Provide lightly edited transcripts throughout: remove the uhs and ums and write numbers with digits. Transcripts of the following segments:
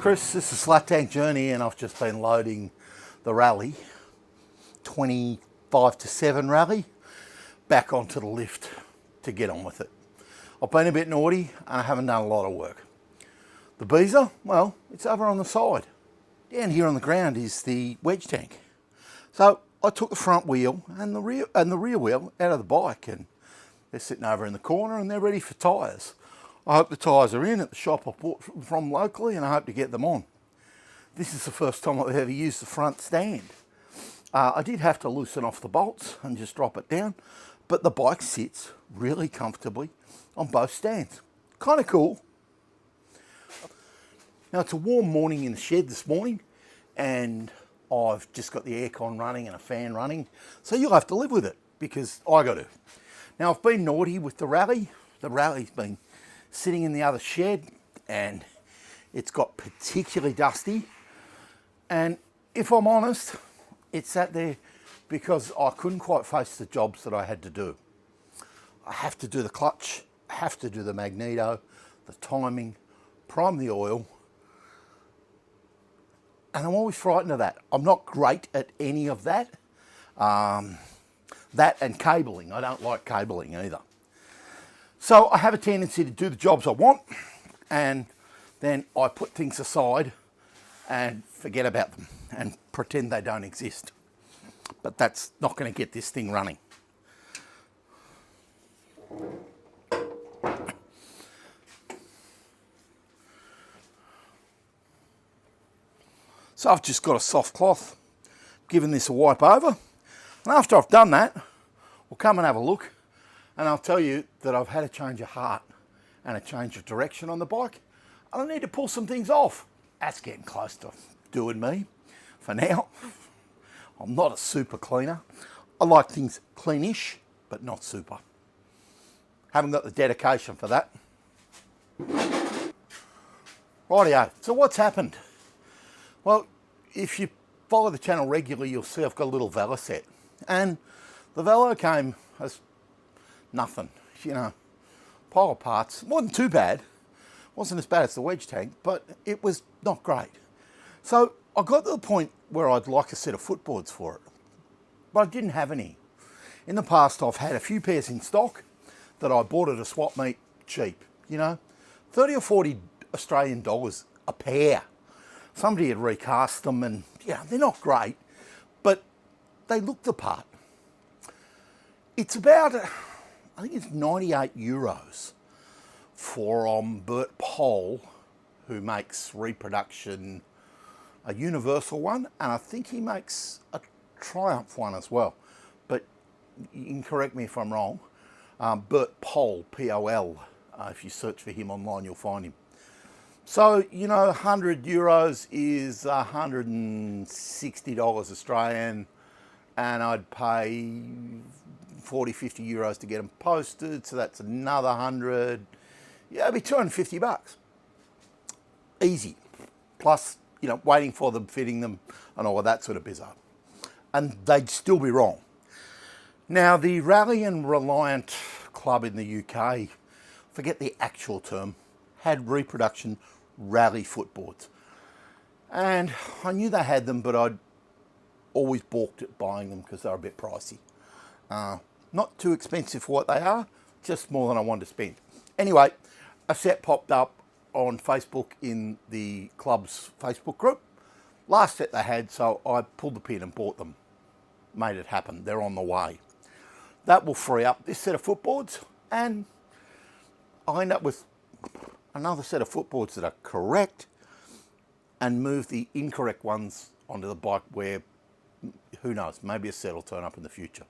Chris, this is flattankjourney and I've just been loading the Raleigh 25-7 Raleigh back onto the lift to get on with it. I've been a bit naughty and I haven't done a lot of work. The beezer, well, it's over on the side. Down here on the ground is the wedge tank. So I took the front wheel and the rear wheel out of the bike, and they're sitting over in the corner and they're ready for tyres. I hope the tyres are in at the shop I bought from locally, and I hope to get them on. This is the first time I've ever used the front stand. I did have to loosen off the bolts and just drop it down, but the bike sits really comfortably on both stands. Kind of cool. Now it's a warm morning in the shed this morning, and I've just got the aircon running and a fan running, so you'll have to live with it because I got to. Now I've been naughty with the Raleigh. The Raleigh's been sitting in the other shed and it's got particularly dusty, and if I'm honest, it sat there because I couldn't quite face the jobs that I had to do. I have to do the clutch, I have to do the magneto, the timing, prime the oil, and I'm always frightened of that. I'm not great at any of that. That and cabling. I don't like cabling either. So I have a tendency to do the jobs I want, and then I put things aside and forget about them and pretend they don't exist. But that's not going to get this thing running. So I've just got a soft cloth, given this a wipe over, and after I've done that, we'll come and have a look, and I'll tell you that I've had a change of heart and a change of direction on the bike, and I need to pull some things off. That's getting close to doing me for now. I'm not a super cleaner. I like things cleanish, but not super. Haven't got the dedication for that. Rightio, so what's happened? Well, if you follow the channel regularly, you'll see I've got a little velo set. And the velo came as nothing, you know, pile of parts. It wasn't too bad. Wasn't as bad as the wedge tank, but it was not great. So I got to the point where I'd like a set of footboards for it, but I didn't have any. In the past, I've had a few pairs in stock that I bought at a swap meet cheap, you know, 30 or 40 Australian dollars a pair. Somebody had recast them, and yeah, they're not great, but they look the part. It's about, I think it's 98 euros from Bert Pol, who makes reproduction, a universal one, and I think he makes a Triumph one as well. But you can correct me if I'm wrong. Bert Pol, P-O-L. If you search for him online, you'll find him. So, you know, 100 euros is 160 Australian, and I'd pay 40, 50 euros to get them posted, so that's another 100. Yeah, it'd be 250 bucks. Easy. Plus, you know, waiting for them, fitting them, and all of that sort of bizarre. And they'd still be wrong. Now, the Raleigh and Reliant Club in the UK, forget the actual term, had reproduction Raleigh footboards. And I knew they had them, but I'd always balked at buying them because they're a bit pricey. Not too expensive for what they are, just more than I wanted to spend. Anyway, a set popped up on Facebook in the club's Facebook group. Last set they had, so I pulled the pin and bought them. Made it happen. They're on the way. That will free up this set of footboards, and I'll end up with another set of footboards that are correct and move the incorrect ones onto the bike where, who knows, maybe a set will turn up in the future.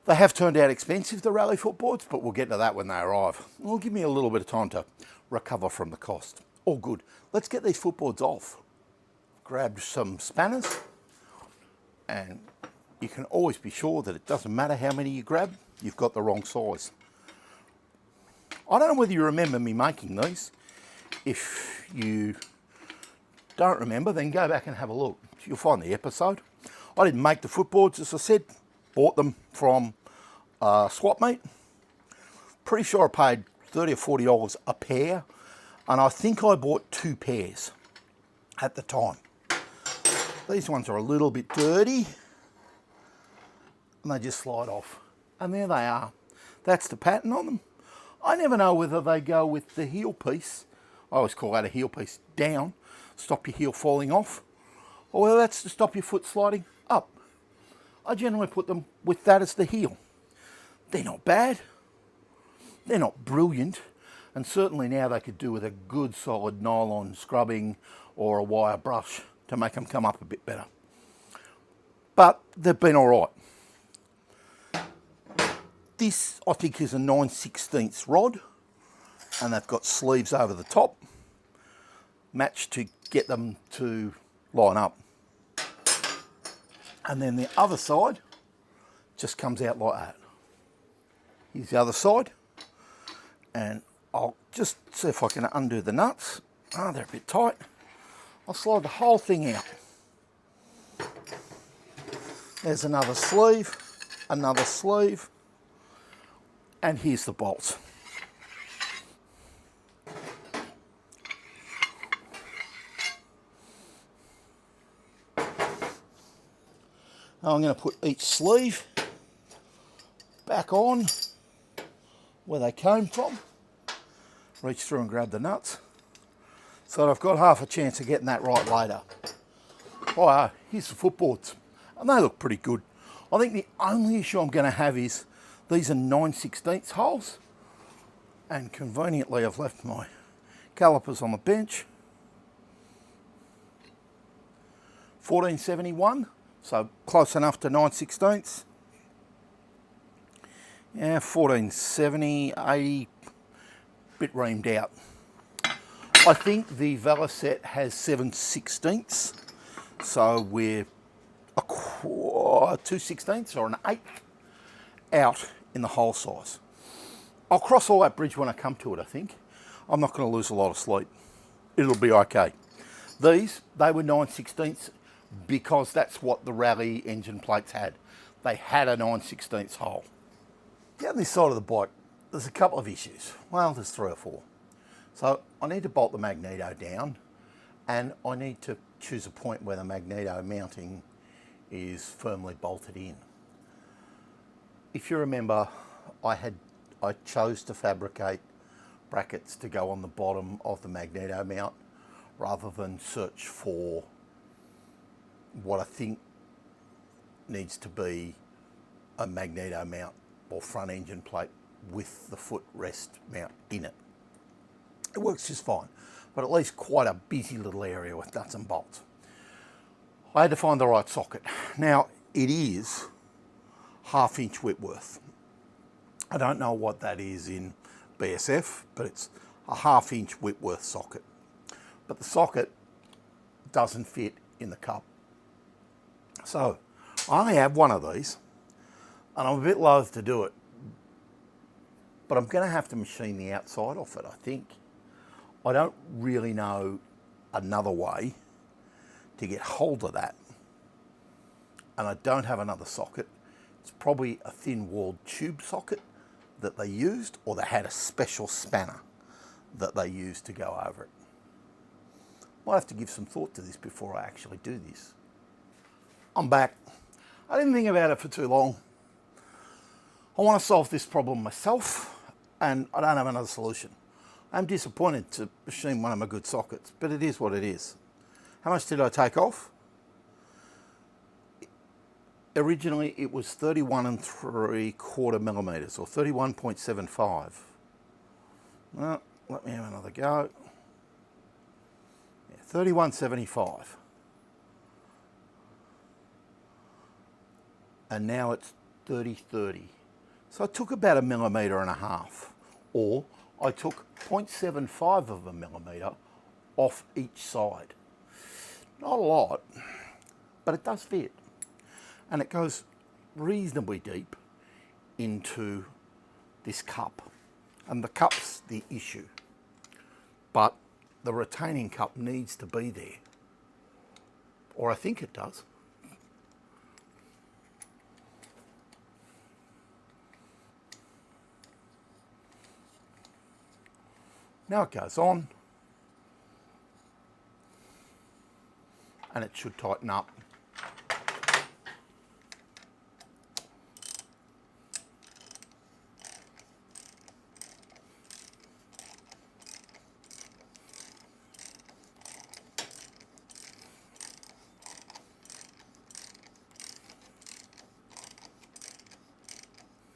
They have turned out expensive, the Raleigh footboards, but we'll get to that when they arrive. It'll give me a little bit of time to recover from the cost. All good. Let's get these footboards off. Grab some spanners, and you can always be sure that it doesn't matter how many you grab, you've got the wrong size. I don't know whether you remember me making these. If you don't remember, then go back and have a look. You'll find the episode. I didn't make the footboards, as I said. Bought them from a swap meet. Pretty sure I paid $30 or $40 a pair. And I think I bought 2 pairs at the time. These ones are a little bit dirty and they just slide off. And there they are. That's the pattern on them. I never know whether they go with the heel piece. I always call that a heel piece down, stop your heel falling off, or whether that's to stop your foot sliding up. I generally put them with that as the heel. They're not bad. They're not brilliant. And certainly now they could do with a good solid nylon scrubbing or a wire brush to make them come up a bit better. But they've been all right. This, I think, is a 9/16 rod, and they've got sleeves over the top, matched to get them to line up. And then the other side just comes out like that. Here's the other side, and I'll just see if I can undo the nuts. Oh, they're a bit tight. I'll slide the whole thing out. There's another sleeve, and here's the bolts. Now I'm going to put each sleeve back on where they came from. Reach through and grab the nuts so that I've got half a chance of getting that right later. Oh, here's the footboards, and they look pretty good. I think the only issue I'm going to have is these are 9/16 holes, and conveniently I've left my calipers on the bench. 1471, so close enough to 9/16. Yeah, 1470, 80, bit reamed out. I think the Velocet has 7/16, so we're a 2/16 or an 1/8 out in the hole size. I'll cross all that bridge when I come to it, I think. I'm not going to lose a lot of sleep. It'll be okay. These, they were 9/16 because that's what the Raleigh engine plates had. They had a 9/16 hole. Down this side of the bike, there's a couple of issues. Well, there's 3 or 4. So I need to bolt the magneto down, and I need to choose a point where the magneto mounting is firmly bolted in. If you remember, I chose to fabricate brackets to go on the bottom of the magneto mount rather than search for what I think needs to be a magneto mount or front engine plate with the footrest mount in it. It works just fine, but at least quite a busy little area with nuts and bolts. I had to find the right socket. Now, it is 1/2 inch Whitworth. I don't know what that is in BSF, but it's a 1/2 inch Whitworth socket. But the socket doesn't fit in the cup. So I only have one of these, and I'm a bit loath to do it, but I'm going to have to machine the outside off it, I think. I don't really know another way to get hold of that, and I don't have another socket. It's probably a thin-walled tube socket that they used, or they had a special spanner that they used to go over it. Might have to give some thought to this before I actually do this. I'm back. I didn't think about it for too long. I want to solve this problem myself, and I don't have another solution. I'm disappointed to machine one of my good sockets, but it is what it is. How much did I take off? Originally it was 31 3/4 millimeters, or 31.75. Well, let me have another go. Yeah, 31.75. And now it's 30/30. So I took about 1.5 millimeters, or I took 0.75 of a millimeter off each side. Not a lot, but it does fit. And it goes reasonably deep into this cup. And the cup's the issue. But the retaining cup needs to be there. Or I think it does. Now it goes on. and it should tighten up.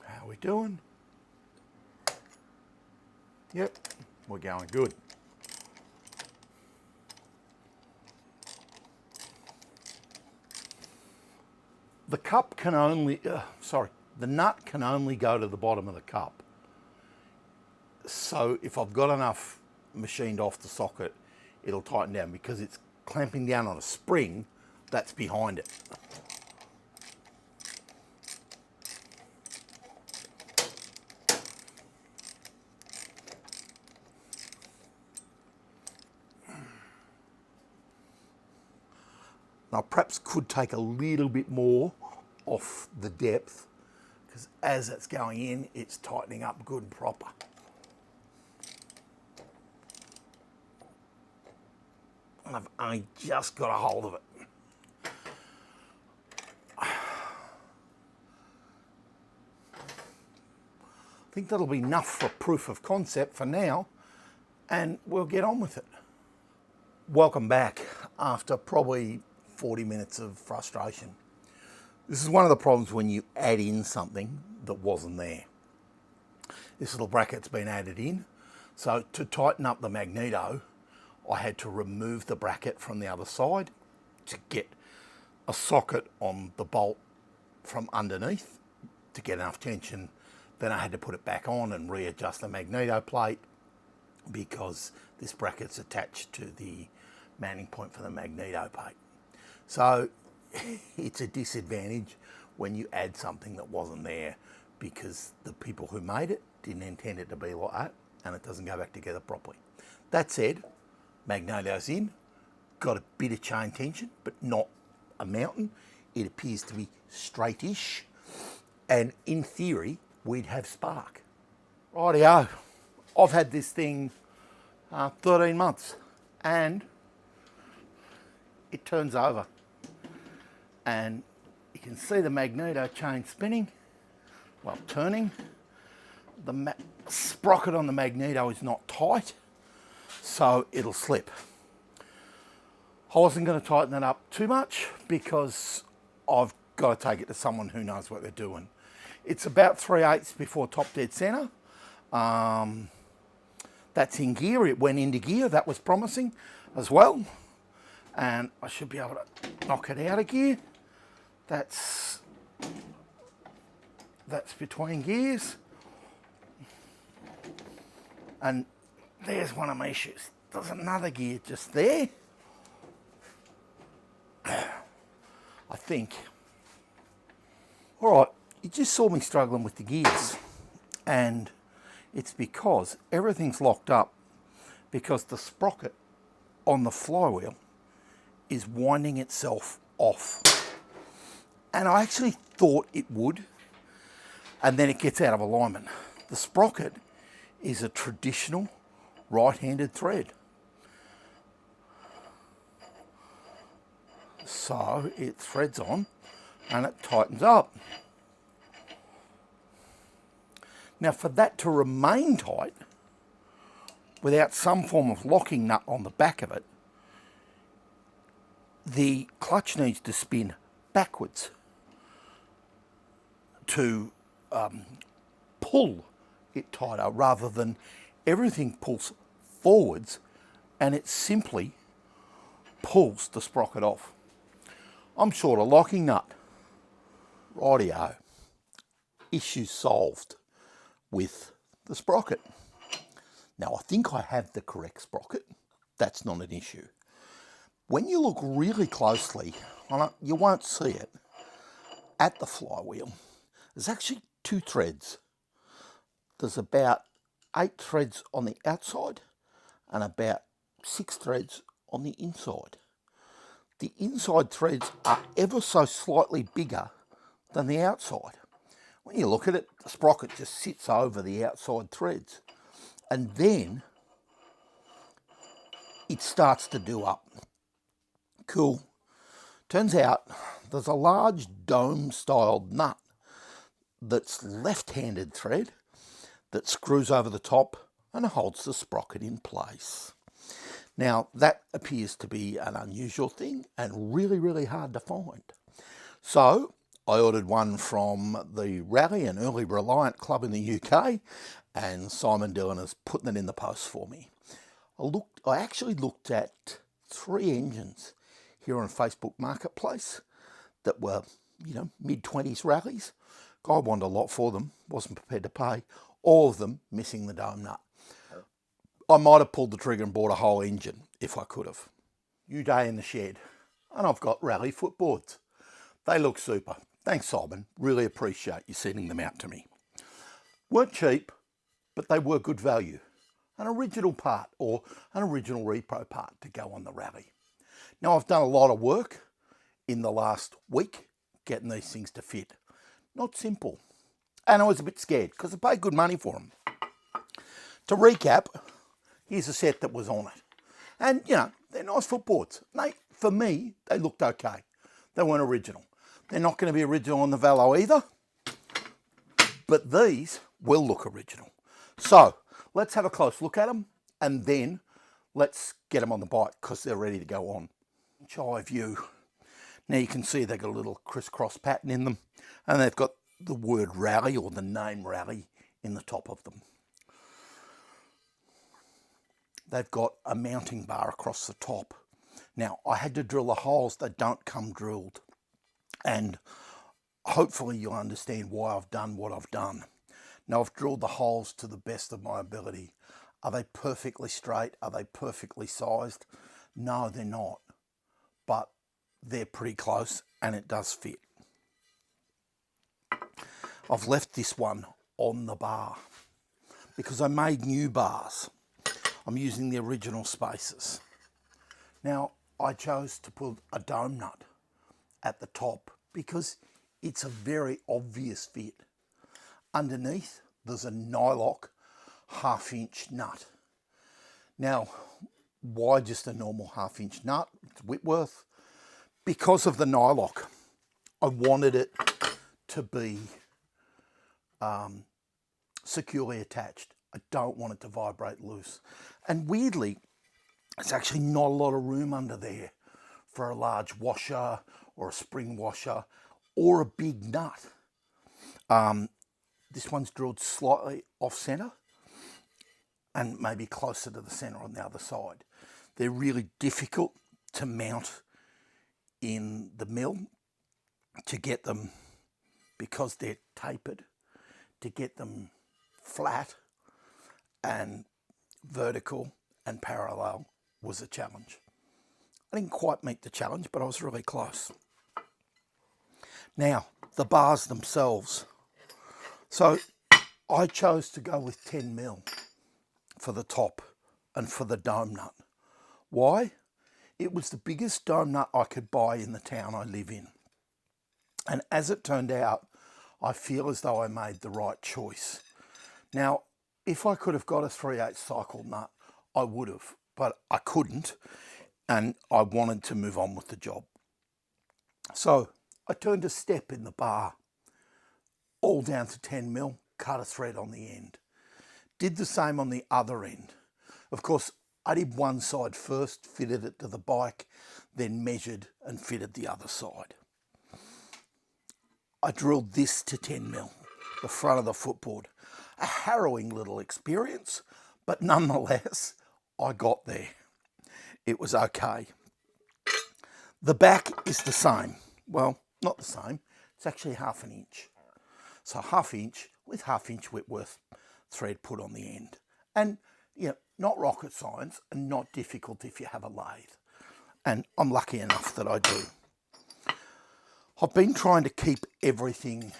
How are we doing? Yep, we're going good. The cup can only, the nut can only go to the bottom of the cup. So if I've got enough machined off the socket, it'll tighten down because it's clamping down on a spring that's behind it. I perhaps could take a little bit more off the depth because as it's going in, it's tightening up good and proper. And I've only just got a hold of it. I think that'll be enough for proof of concept for now, and we'll get on with it. Welcome back after probably 40 minutes of frustration. This is one of the problems when you add in something that wasn't there. This little bracket's been added in, so to tighten up the magneto, I had to remove the bracket from the other side to get a socket on the bolt from underneath to get enough tension. Then I had to put it back on and readjust the magneto plate because this bracket's attached to the mounting point for the magneto plate. So it's a disadvantage when you add something that wasn't there because the people who made it didn't intend it to be like that and it doesn't go back together properly. That said, magneto's in, got a bit of chain tension, but not a mountain. It appears to be straightish, and in theory, we'd have spark. Rightio, I've had this thing 13 months, and it turns over. And you can see the magneto chain spinning, well, turning. The sprocket on the magneto is not tight, so it'll slip. I wasn't going to tighten that up too much because I've got to take it to someone who knows what they're doing. It's about 3/8 before top dead center. That's in gear. It went into gear. That was promising as well. And I should be able to knock it out of gear. That's between gears. And there's one of my issues. There's another gear just there. I think. All right, you just saw me struggling with the gears. And it's because everything's locked up because the sprocket on the flywheel is winding itself off. And I actually thought it would, and then it gets out of alignment. The sprocket is a traditional right-handed thread. So it threads on and it tightens up. Now for that to remain tight, without some form of locking nut on the back of it, the clutch needs to spin backwards to pull it tighter rather than everything pulls forwards and it simply pulls the sprocket off. I'm short a locking nut. Rightio. Issue solved with the sprocket. Now I think I have the correct sprocket. That's not an issue. When you look really closely, you won't see it, at the flywheel, there's actually 2 threads. There's about 8 threads on the outside and about 6 threads on the inside. The inside threads are ever so slightly bigger than the outside. When you look at it, the sprocket just sits over the outside threads. And then it starts to do up. Cool. Turns out there's a large dome-styled nut that's left-handed thread that screws over the top and holds the sprocket in place. Now, that appears to be an unusual thing and really, really hard to find. So I ordered one from the Raleigh, an early Reliant club in the UK, and Simon Dillon is putting it in the post for me. I actually looked at 3 engines here on Facebook Marketplace that were, mid-20s Raleighs. Guy wanted a lot for them, wasn't prepared to pay. All of them missing the dome nut. I might have pulled the trigger and bought a whole engine if I could have. New day in the shed, and I've got Raleigh footboards. They look super. Thanks, Simon. Really appreciate you sending them out to me. Weren't cheap, but they were good value. An original part or an original repro part to go on the Raleigh. Now, I've done a lot of work in the last week getting these things to fit. Not simple. And I was a bit scared because I paid good money for them. To recap, here's a set that was on it. And, they're nice footboards. For me, they looked okay. They weren't original. They're not going to be original on the Velo either. But these will look original. So, let's have a close look at them. And then, let's get them on the bike because they're ready to go on. Eye view. Now you can see they've got a little crisscross pattern in them. And they've got the word Raleigh or the name Raleigh in the top of them. They've got a mounting bar across the top. Now, I had to drill the holes. They don't come drilled. And hopefully you'll understand why I've done what I've done. Now, I've drilled the holes to the best of my ability. Are they perfectly straight? Are they perfectly sized? No, they're not. But they're pretty close and it does fit. I've left this one on the bar because I made new bars. I'm using the original spacers. Now, I chose to put a dome nut at the top because it's a very obvious fit. Underneath, there's a nylock 1/2-inch nut. Now, why just a normal 1/2-inch nut? It's Whitworth. Because of the nylock, I wanted it to be securely attached. I don't want it to vibrate loose. And weirdly, there's actually not a lot of room under there for a large washer or a spring washer or a big nut. This one's drilled slightly off center and maybe closer to the center on the other side. They're really difficult to mount in the mill to get them, because they're tapered, to get them flat and vertical and parallel was a challenge. I didn't quite meet the challenge, but I was really close. Now, the bars themselves. So I chose to go with 10 mil for the top and for the dome nut. Why? It was the biggest dome nut I could buy in the town I live in. And as it turned out, I feel as though I made the right choice. Now, if I could have got a 3/8 cycle nut, I would have, but I couldn't, and I wanted to move on with the job. So I turned a step in the bar, all down to 10 mil, cut a thread on the end. Did the same on the other end. Of course, I did one side first, fitted it to the bike, then measured and fitted the other side. I drilled this to 10 mil, the front of the footboard. A harrowing little experience, but nonetheless, I got there. It was okay. The back is the same. Well, not the same. It's actually 1/2 inch. So 1/2 inch with 1/2 inch Whitworth thread put on the end. And, not rocket science and not difficult if you have a lathe. And I'm lucky enough that I do. I've been trying to keep everything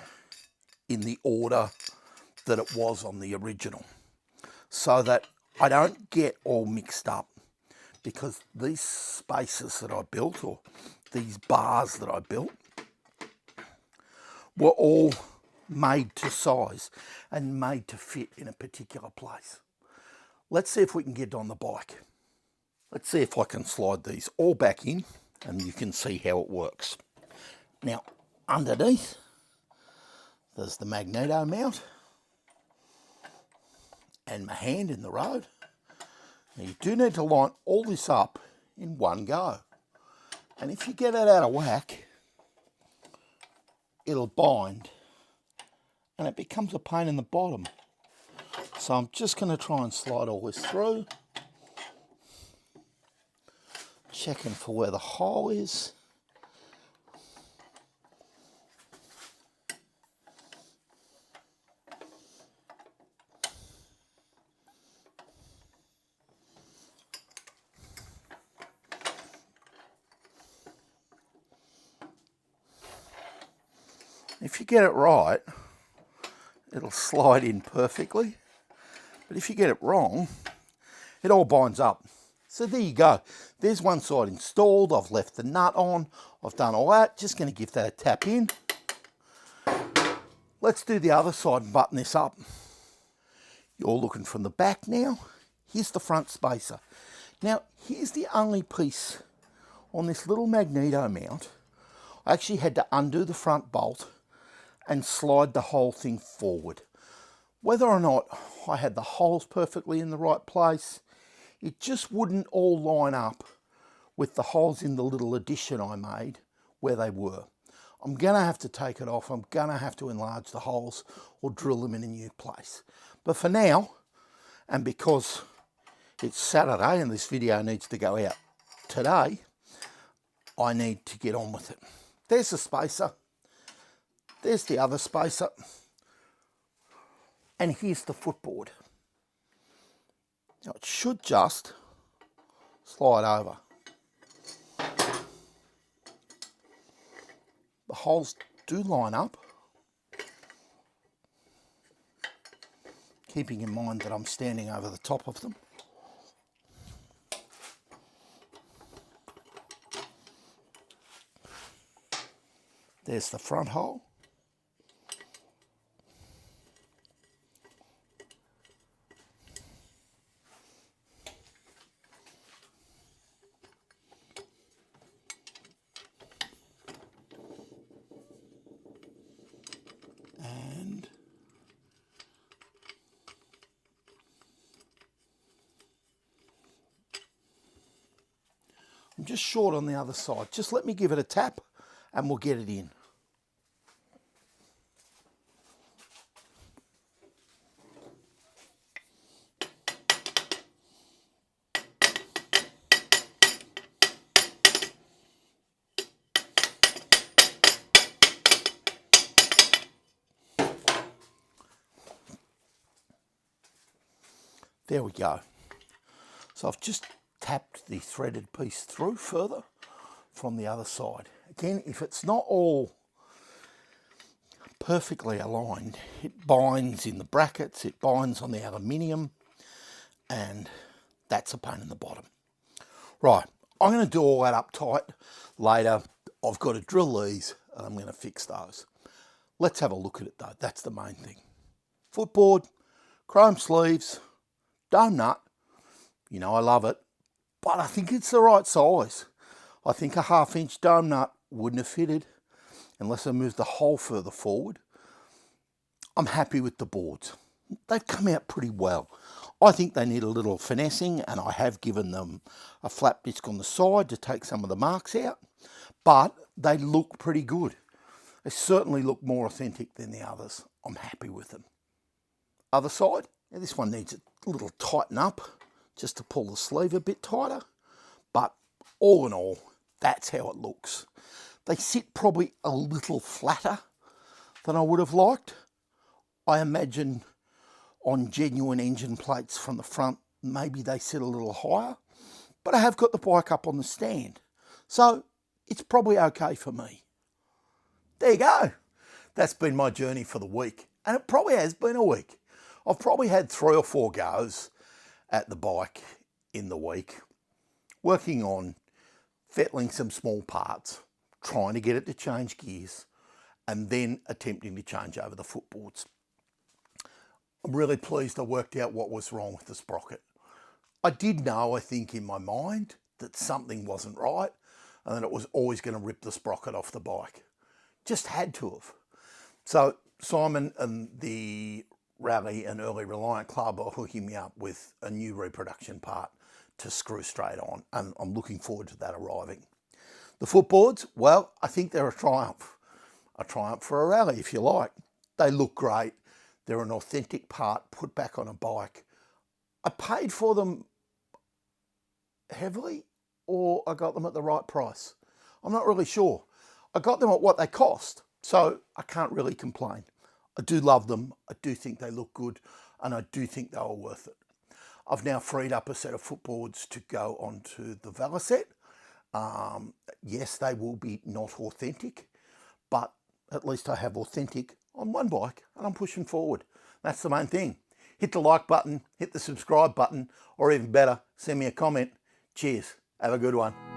in the order that it was on the original so that I don't get all mixed up, because these spaces that I built, or these bars that I built, were all made to size and made to fit in a particular place. Let's see if we can get on the bike. Let's see if I can slide these all back in and you can see how it works. Now, underneath, there's the magneto mount and my hand in the road. Now, you do need to line all this up in one go. And if you get it out of whack, it'll bind and it becomes a pain in the bottom. So I'm just going to try and slide all this through, checking for where the hole is. If you get it right, it'll slide in perfectly. But if you get it wrong, it all binds up. So there you go. There's one side installed. I've left the nut on. I've done all that. Just going to give that a tap in. Let's do the other side and button this up. You're looking from the back now. Here's the front spacer. Now, here's the only piece on this little magneto mount. I actually had to undo the front bolt and slide the whole thing forward. Whether or not I had the holes perfectly in the right place, it just wouldn't all line up with the holes in the little addition I made where they were. I'm going to have to take it off. I'm going to have to enlarge the holes or drill them in a new place. But for now, and because it's Saturday and this video needs to go out today, I need to get on with it. There's the spacer. There's the other spacer. And here's the footboard. Now it should just slide over. The holes do line up. Keeping in mind that I'm standing over the top of them. There's the front hole. And I'm just short on the other side. Just let me give it a tap and we'll get it in. There we go. So I've just tapped the threaded piece through further from the other side. Again, if it's not all perfectly aligned, it binds in the brackets, it binds on the aluminium, and that's a pain in the bottom. Right, I'm going to do all that up tight later. I've got to drill these and I'm going to fix those. Let's have a look at it though. That's the main thing. Footboard, chrome sleeves, dome nut. You know I love it, but I think it's the right size. I think a 1/2 inch dome nut wouldn't have fitted unless I moved the hole further forward. I'm happy with the boards. They've come out pretty well. I think they need a little finessing, and I have given them a flat disc on the side to take some of the marks out, but they look pretty good. They certainly look more authentic than the others. I'm happy with them. Other side, now this one needs a little tighten up just to pull the sleeve a bit tighter, but all in all, that's how it looks. They sit probably a little flatter than I would have liked. I imagine on genuine engine plates from the front, maybe they sit a little higher, but I have got the bike up on the stand, so it's probably okay for me. There you go. That's been my journey for the week, and it probably has been a week. I've probably had 3 or 4 goes at the bike in the week, working on fettling some small parts, trying to get it to change gears, and then attempting to change over the footboards. I'm really pleased I worked out what was wrong with the sprocket. I did know, I think, in my mind that something wasn't right, and that it was always going to rip the sprocket off the bike. Just had to have. So Simon and the Raleigh and Early Reliant Club are hooking me up with a new reproduction part to screw straight on, and I'm looking forward to that arriving. The footboards, well, I think they're a triumph for a Raleigh, if you like. They look great. They're an authentic part put back on a bike. I paid for them heavily, or I got them at the right price. I'm not really sure. I got them at what they cost, so I can't really complain. I do love them. I do think they look good, and I do think they were worth it. I've now freed up a set of footboards to go onto the Velocet. Yes, they will be not authentic, but at least I have authentic on one bike, and I'm pushing forward. That's the main thing. Hit the like button, hit the subscribe button, or even better, send me a comment. Cheers. Have a good one.